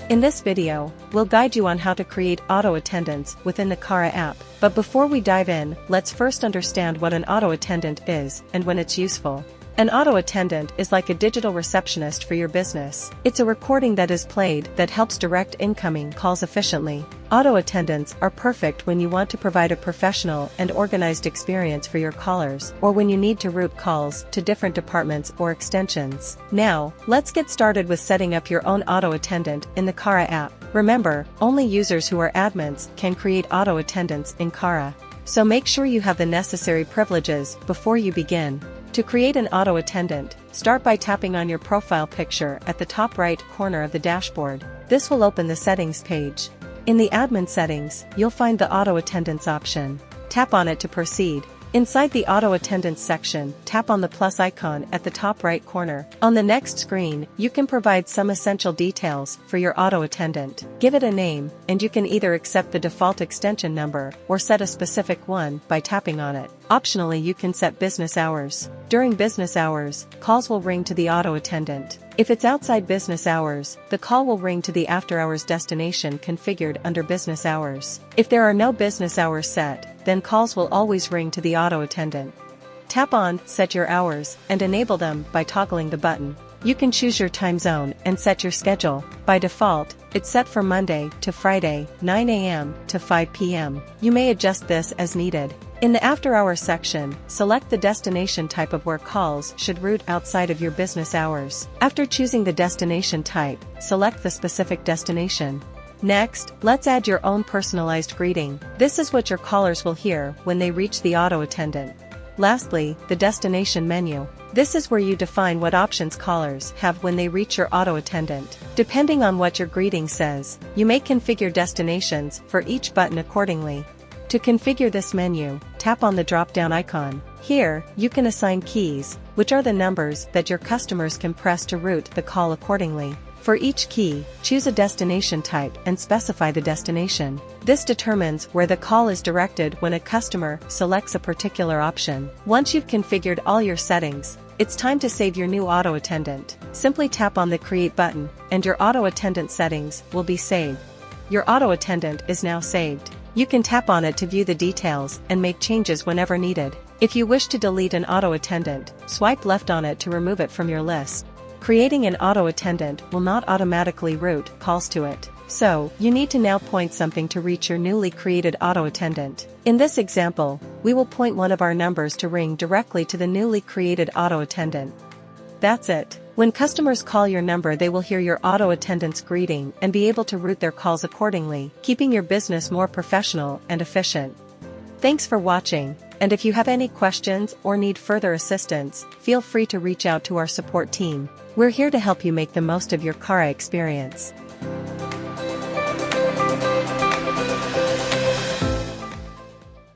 In this video, we'll guide you on how to create auto attendants within the Qara app. But before we dive in, let's first understand what an auto attendant is and when it's useful. An auto attendant is like a digital receptionist for your business. It's a recording that is played that helps direct incoming calls efficiently. Auto attendants are perfect when you want to provide a professional and organized experience for your callers, or when you need to route calls to different departments or extensions. Now, let's get started with setting up your own auto attendant in the Qara app. Remember, only users who are admins can create auto attendants in Qara. So make sure you have the necessary privileges before you begin. To create an auto attendant, start by tapping on your profile picture at the top right corner of the dashboard. This will open the settings page. In the admin settings, you'll find the auto attendants option. Tap on it to proceed. Inside the auto attendants section, tap on the plus icon at the top right corner. On the next screen, you can provide some essential details for your auto attendant. Give it a name, and you can either accept the default extension number or set a specific one by tapping on it. Optionally, you can set business hours. During business hours, calls will ring to the auto attendant. If it's outside business hours, the call will ring to the after-hours destination configured under business hours. If there are no business hours set, then calls will always ring to the auto attendant. Tap on Set Your Hours and enable them by toggling the button. You can choose your time zone and set your schedule. By default, it's set for Monday to Friday, 9 a.m. to 5 p.m. You may adjust this as needed. In the after-hours section, select the destination type of where calls should route outside of your business hours. After choosing the destination type, select the specific destination. Next, let's add your own personalized greeting. This is what your callers will hear when they reach the auto attendant. Lastly, the destination menu. This is where you define what options callers have when they reach your auto attendant. Depending on what your greeting says, you may configure destinations for each button accordingly. To configure this menu, tap on the drop-down icon. Here, you can assign keys, which are the numbers that your customers can press to route the call accordingly. For each key, choose a destination type and specify the destination. This determines where the call is directed when a customer selects a particular option. Once you've configured all your settings, it's time to save your new auto attendant. Simply tap on the Create button, and your auto attendant settings will be saved. Your auto attendant is now saved. You can tap on it to view the details and make changes whenever needed. If you wish to delete an auto attendant, swipe left on it to remove it from your list. Creating an auto attendant will not automatically route calls to it. So, you need to now point something to reach your newly created auto attendant. In this example, we will point one of our numbers to ring directly to the newly created auto attendant. That's it. When customers call your number, they will hear your auto attendant's greeting and be able to route their calls accordingly, keeping your business more professional and efficient. Thanks for watching, and if you have any questions or need further assistance, feel free to reach out to our support team. We're here to help you make the most of your Qara experience.